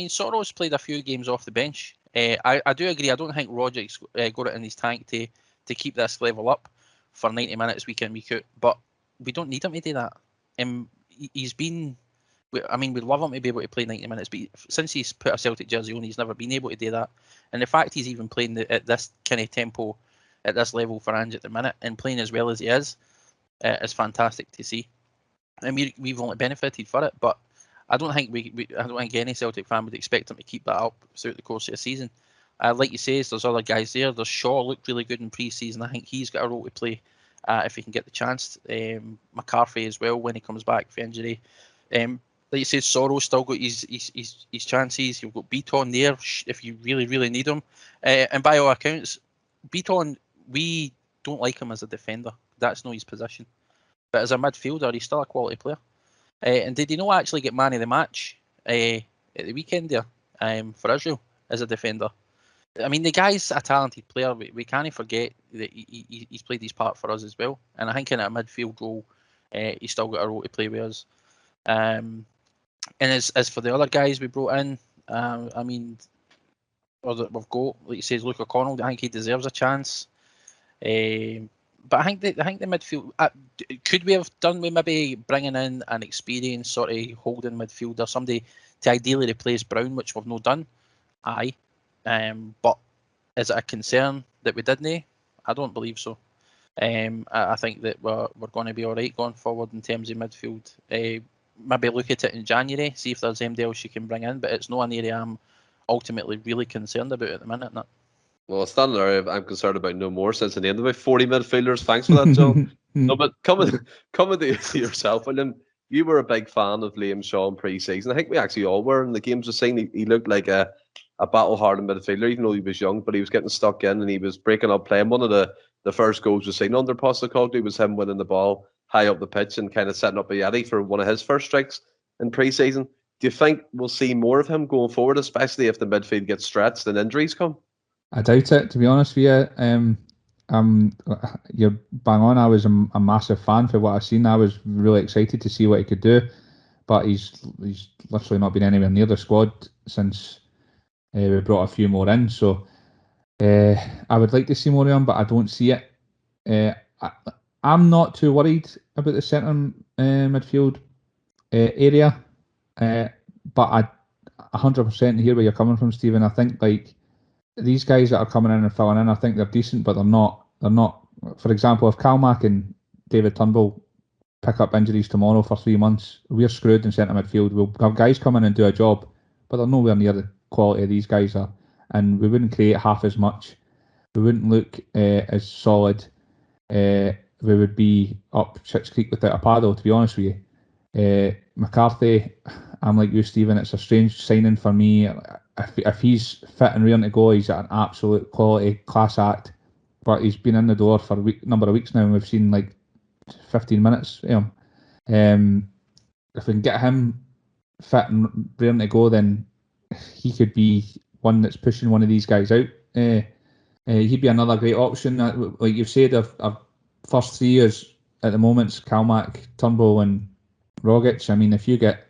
Speaker 3: Sorrow's played a few games off the bench. I do agree. I don't think Rodgers got it in his tank to keep this level up for 90 minutes week in, week out. But we don't need him to do that. He's been... we'd love him to be able to play 90 minutes, but since he's put a Celtic jersey on, he's never been able to do that. And the fact he's even playing at this kind of tempo, at this level for Ange at the minute, and playing as well as he is fantastic to see. And we've only benefited for it, but I don't think I don't think any Celtic fan would expect him to keep that up throughout the course of the season. Like you say, there's other guys there. There's Shaw, looked really good in pre-season. I think he's got a role to play if he can get the chance. McCarthy as well when he comes back for injury. Like you said, Sorrow's still got his chances. You've got Beaton there if you really, really need him. And by all accounts, Beaton, we don't like him as a defender. That's not his position. But as a midfielder, he's still a quality player. And did he not actually get man of the match at the weekend there for Israel as a defender? I mean, the guy's a talented player. We can't forget that he's played his part for us as well. And I think in a midfield role, he's still got a role to play with us. And as for the other guys we brought in, I mean, or that we've got, like you say, Luke O'Connell. I think he deserves a chance. But I think the midfield, could we have done with maybe bringing in an experienced sort of holding midfielder, somebody to ideally replace Brown, which we've not done. Aye. But is it a concern that we didn't? I don't believe so. I think that we're going to be all right going forward in terms of midfield. Maybe look at it in January, see if there's anybody else you can bring in, but it's not an area I'm ultimately really concerned about at the minute. No.
Speaker 1: Well, it's not an area I'm concerned about no more since the end of about 40 midfielders. Thanks for that, John. No, but coming to yourself, William, you were a big fan of Liam Shaw in pre-season. I think we actually all were in the games we've seen. He looked like a battle-hardened midfielder, even though he was young, but he was getting stuck in and he was breaking up playing. One of the first goals we've seen under Postecoglou was him winning the ball high up the pitch and kind of setting up a Yeti for one of his first strikes in pre-season. Do you think we'll see more of him going forward, especially if the midfield gets stretched and injuries come?
Speaker 2: I doubt it, to be honest with you. You're bang on. I was a massive fan for what I've seen. I was really excited to see what he could do, but he's literally not been anywhere near the squad since we brought a few more in. So I would like to see more of him, but I don't see it. I'm not too worried about the centre midfield area, but I 100% hear where you're coming from, Stephen. I think like these guys that are coming in and filling in, I think they're decent, but they're not. For example, if Calmack and David Turnbull pick up injuries tomorrow for 3 months, we're screwed in centre midfield. We'll have guys come in and do a job, but they're nowhere near the quality of these guys are, and we wouldn't create half as much. we wouldn't look as solid. We would be up Schitt's Creek without a paddle, to be honest with you. McCarthy, I'm like you, Stephen. It's a strange signing for me. If he's fit and ready to go, he's an absolute quality class act. But he's been in the door for a number of weeks now, and we've seen like 15 minutes. If we can get him fit and ready to go, then he could be one that's pushing one of these guys out. He'd be another great option. Like you've said, our first 3 years at the moment's Kalmack, Turnbull, and Rogic. I mean, if you get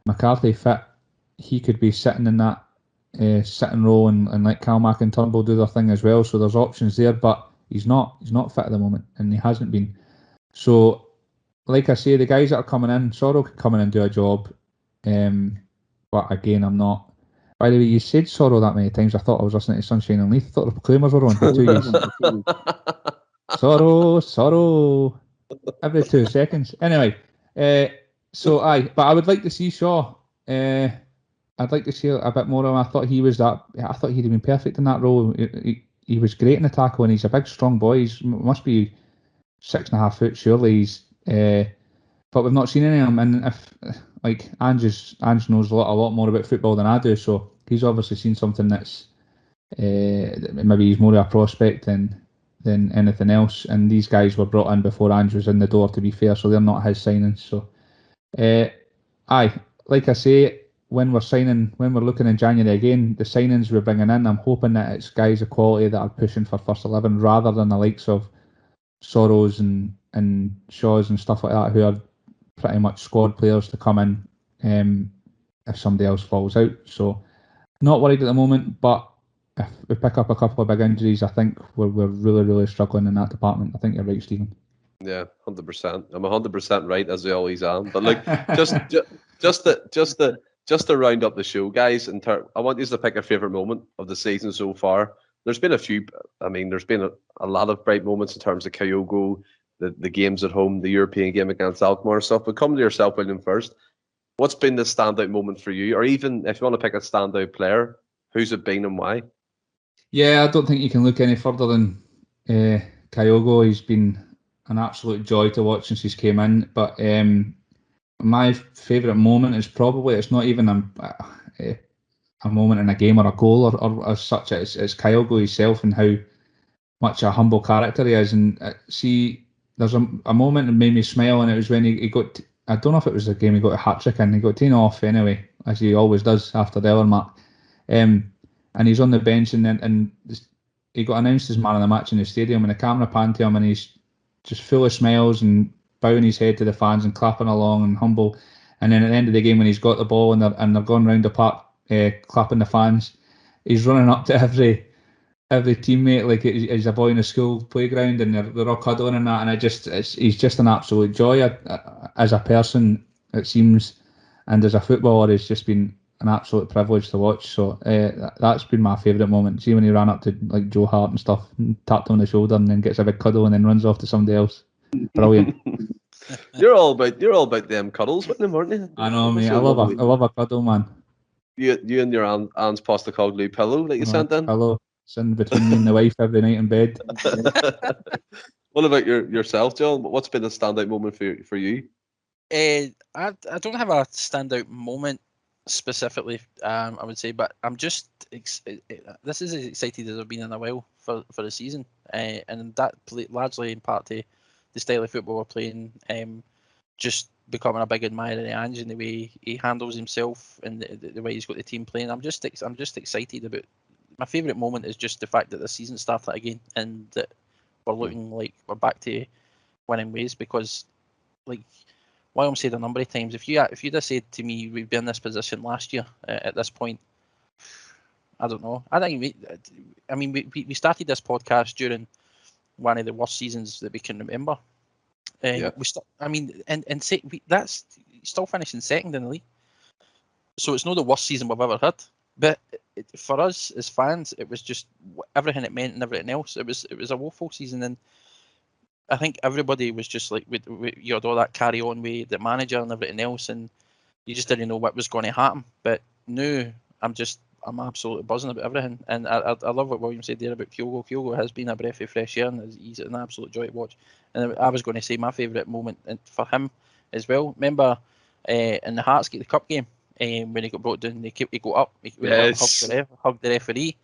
Speaker 2: McCarthy fit, he could be sitting in that sitting role and let Kalmack and Turnbull do their thing as well. So there's options there, but he's not fit at the moment, and he hasn't been. So, like I say, the guys that are coming in, Sorrow could come in and do a job. But again, I'm not. By the way, you said Sorrow that many times. I thought I was listening to Sunshine and Leith. I thought the Proclaimers were on for 2 years. Sorrow. Every 2 seconds. Anyway, but I would like to see Shaw. I'd like to see a bit more of him. I thought he'd have been perfect in that role. He was great in the tackle, and he's a big, strong boy. He must be 6.5 foot, surely. But we've not seen any of him. And if like Ange knows a lot more about football than I do, so he's obviously seen something that's maybe he's more of a prospect than anything else. And these guys were brought in before Ange was in the door, to be fair, so they're not his signings. So, like I say, when we're looking in January again, the signings we're bringing in, I'm hoping that it's guys of quality that are pushing for first 11 rather than the likes of Sorrows and Shaws and stuff like that, who are pretty much squad players to come in if somebody else falls out. So not worried at the moment, but if we pick up a couple of big injuries, I think we're really, really struggling in that department. I think you're right, Stephen.
Speaker 1: Yeah, 100%. I'm 100% right, as I always am. But look, just to round up the show, guys, I want you to pick a favourite moment of the season so far. There's been a few. I mean, there's been a lot of bright moments in terms of Kyogo, the games at home, the European game against Alkmaar and stuff. But come to yourself, William, first. What's been the standout moment for you? Or even if you want to pick a standout player, who's it been and why?
Speaker 2: Yeah, I don't think you can look any further than Kyogo. He's been an absolute joy to watch since he's came in. But my favourite moment is probably, it's not even a moment in a game or a goal or as such. It's Kyogo himself and how much a humble character he is. And there's a moment that made me smile, and it was when he got. I don't know if it was the game he got a hat trick in. He got taken off anyway, as he always does after the hour mark. And he's on the bench, and he got announced as man of the match in the stadium, and the camera panned to him, and he's just full of smiles and bowing his head to the fans and clapping along and humble. And then at the end of the game, when he's got the ball and they're going round the park clapping the fans, he's running up to every teammate like he's a boy in a school playground, and they're all cuddling and that. And he's just an absolute joy as a person, it seems, and as a footballer, it's just been an absolute privilege to watch. So that's been my favourite moment. See when he ran up to like Joe Hart and stuff, and tapped him on the shoulder, and then gets a big cuddle, and then runs off to somebody else. Brilliant.
Speaker 1: You're all about them cuddles with them, aren't you?
Speaker 2: I know, mate. I love a cuddle, man.
Speaker 1: You and your Anne's Postecoglou pillow that you sent in.
Speaker 2: Pillow. Sitting between me and the wife every night in bed.
Speaker 1: What about yourself, John? What's been a standout moment for you?
Speaker 3: I don't have a standout moment specifically, I would say, but I'm just this is as excited as I've been in a while for the season, and that largely in part to the style of football we're playing, just becoming a big admirer of Ange and the way he handles himself and the way he's got the team playing. I'm just excited about. My favourite moment is just the fact that the season started again and that we're looking like we're back to winning ways, because like William said a number of times, if you'd have said to me we'd be in this position last year at this point, I don't know. We started this podcast during one of the worst seasons that we can remember. That's still finishing second in the league, so it's not the worst season we've ever had. But for us as fans, it was just everything it meant and everything else. It was a woeful season, and I think everybody was just like, you had all that carry on with the manager and everything else, and you just didn't know what was going to happen. But now I'm I'm absolutely buzzing about everything, and I love what William said there about Kyogo. Kyogo has been a breath of fresh air, and he's an absolute joy to watch. And I was going to say my favourite moment for him as well. Remember in the Hearts the Cup game when he got brought down, he got up, hugged the referee.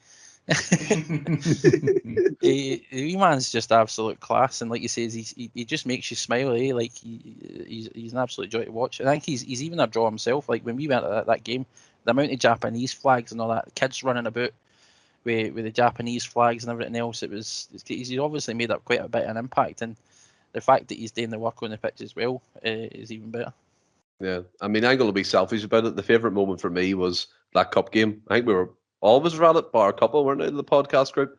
Speaker 3: The wee man's just absolute class, and like you say, he just makes you smile. Like he's an absolute joy to watch. I think he's even a draw himself. Like when we went to that game, the amount of Japanese flags and all that, kids running about with the Japanese flags and everything else, he's obviously made up quite a bit of an impact, and the fact that he's doing the work on the pitch as well is even better.
Speaker 1: Yeah, I mean, I'm going to be selfish about it. The favourite moment for me was that cup game. I think we were always around it, bar a couple, weren't we, in the podcast group?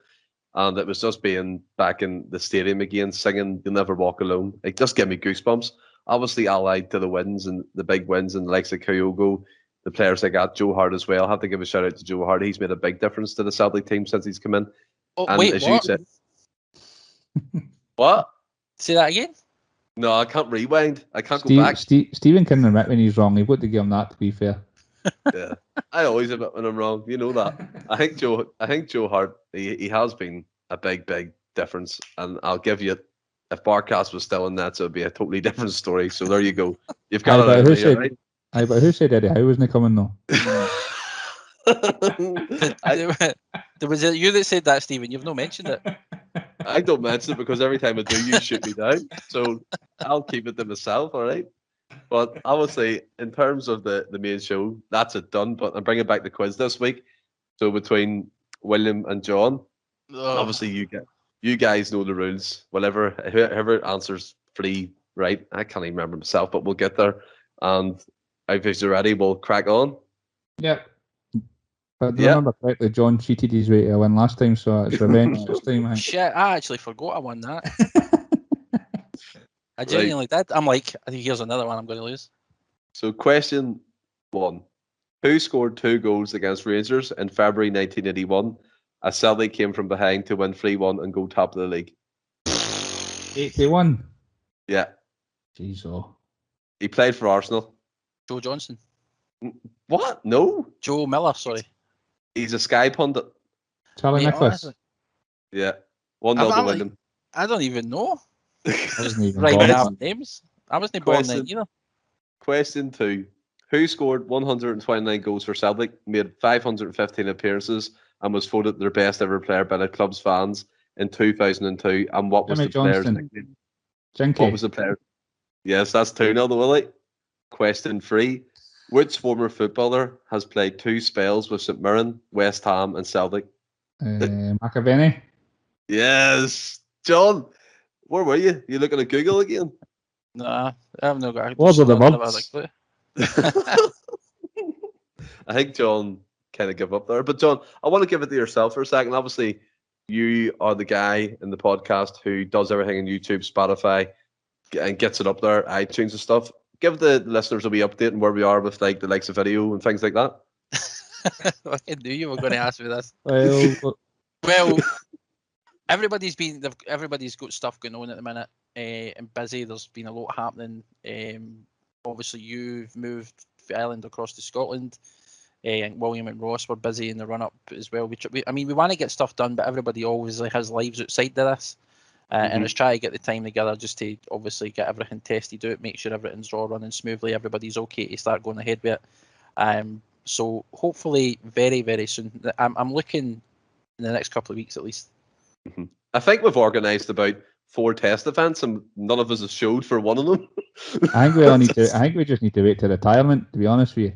Speaker 1: And it was just being back in the stadium again, singing "You'll Never Walk Alone." It just gave me goosebumps. Obviously, allied to the wins and the big wins and the likes of Kyogo, the players like that, Joe Hart as well. I have to give a shout out to Joe Hart. He's made a big difference to the Celtic team since he's come in.
Speaker 3: Oh,
Speaker 1: and
Speaker 3: wait,
Speaker 1: as
Speaker 3: what?
Speaker 1: you said, what?
Speaker 3: Say that again?
Speaker 1: No, I can't rewind. I can't go back.
Speaker 2: Stephen can admit when he's wrong. He would give him that, to be fair.
Speaker 1: Yeah, I always admit when I'm wrong. You know that. I think Joe Hart. He has been a big difference, and I'll give you. If Barcast was still in that, so it'd be a totally different story. So there you go. You've got it out of here, right?
Speaker 2: But who said Eddie Howe wasn't coming though?
Speaker 3: Was it you that said that, Stephen? You've not mentioned it.
Speaker 1: I don't mention it because every time I do, you shoot me down. So I'll keep it to myself, all right? But obviously, in terms of the main show, that's it done. But I'm bringing back the quiz this week. So between William and John, obviously you guys know the rules. Whoever answers 3 right, I can't even remember myself, but we'll get there. And if you're ready, we'll crack on.
Speaker 2: Yep. But remember correctly, John cheated his way to a win last time, so it's revenge this time. I think.
Speaker 3: Shit, I actually forgot I won that. I genuinely did. I'm like, I think here's another one I'm going to lose.
Speaker 1: So question 1. Who scored 2 goals against Rangers in February 1981 as Celtic came from behind to win 3-1 and go top of the league?
Speaker 2: 81?
Speaker 1: Yeah.
Speaker 2: Jeez, oh.
Speaker 1: He played for Arsenal.
Speaker 3: Joe Johnson.
Speaker 1: What? No.
Speaker 3: Joe Miller, sorry.
Speaker 1: He's a Sky pundit.
Speaker 2: Charlie Nicholas.
Speaker 3: Honestly,
Speaker 1: Yeah. 1-0 to William.
Speaker 3: I don't even know.
Speaker 2: I wasn't even
Speaker 3: Right
Speaker 2: born.
Speaker 3: now, names. I wasn't born then either.
Speaker 1: Question 2. Who scored 129 goals for Celtic, made 515 appearances, and was voted their best ever player by the club's fans in 2002? And what was
Speaker 2: Jimmy
Speaker 1: the player's
Speaker 2: Johnston.
Speaker 1: nickname?
Speaker 2: Jinky.
Speaker 1: What was the player? Yes, that's 2-0 to Willie. Question 3. Which former footballer has played 2 spells with St Mirren, West Ham, and Celtic?
Speaker 2: McAvenny.
Speaker 1: Yes, John. Where were you? You looking at Google again?
Speaker 3: Nah, I have no guy.
Speaker 2: What were the words?
Speaker 1: I think John kind of gave up there. But John, I want to give it to yourself for a second. Obviously, you are the guy in the podcast who does everything on YouTube, Spotify, and gets it up there, iTunes and stuff. Give the listeners a wee update on where we are with like the likes of video and things like that.
Speaker 3: I knew you were going to ask me this.
Speaker 2: Well,
Speaker 3: everybody's got stuff going on at the minute and busy. There's been a lot happening. Obviously, you've moved from Ireland across to Scotland. And William and Ross were busy in the run-up as well. We want to get stuff done, but everybody always has lives outside of this. And it's try to get the time together just to obviously get everything tested out, make sure everything's all running smoothly, everybody's okay to start going ahead with it. So hopefully very, very soon. I'm looking in the next couple of weeks at least.
Speaker 1: I think we've organised about 4 test events and none of us have showed for one of them.
Speaker 2: I think we just need to wait till retirement, to be honest with you.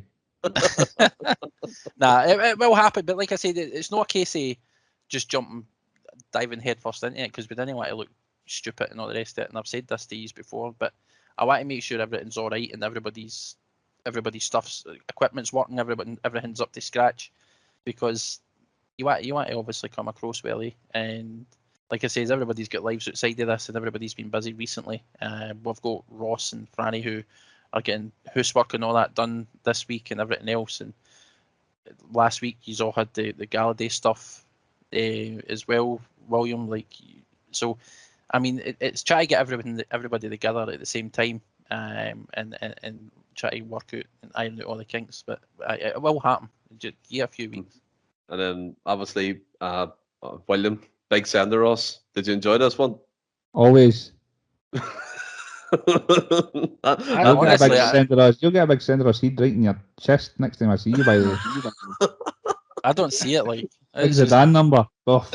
Speaker 3: Nah, it will happen, but like I said, it's not a case of just diving headfirst into it, because we didn't want to look stupid and all the rest of it. And I've said this to you before, but I want to make sure everything's all right and everybody's stuff's equipment's working, everything's up to scratch, because you want to obviously come across well, and like I said, everybody's got lives outside of this and everybody's been busy recently. We've got Ross and Franny who are getting housework and all that done this week and everything else, and last week you all had the Gala Day stuff as well, William. So I mean, it's try to get everybody together at the same time, and try to work out and iron out all the kinks. But it will happen. Just give a few weeks.
Speaker 1: And then obviously William, big sender us. Did you enjoy this one?
Speaker 2: Always.
Speaker 3: I
Speaker 2: You'll get a
Speaker 3: honestly,
Speaker 2: big Senderos. You'll get a big Senderos heat right in your chest next time I see you. By the way,
Speaker 3: I don't see it like.
Speaker 2: big
Speaker 3: It's just,
Speaker 2: Zidane number. Oh,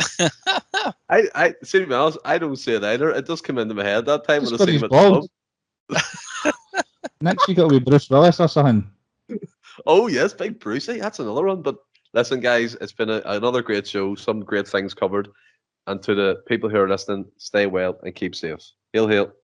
Speaker 1: I see, to be honest, I don't see it either. It does come into my head that time
Speaker 2: just
Speaker 1: when I
Speaker 2: got
Speaker 1: see
Speaker 2: his
Speaker 1: him at the
Speaker 2: balls.
Speaker 1: pub.
Speaker 2: Next week it'll be Bruce Willis or something.
Speaker 1: Oh yes, big Brucey. That's another one. But listen, guys, it's been another great show. Some great things covered. And to the people who are listening, stay well and keep safe. Hail, hail.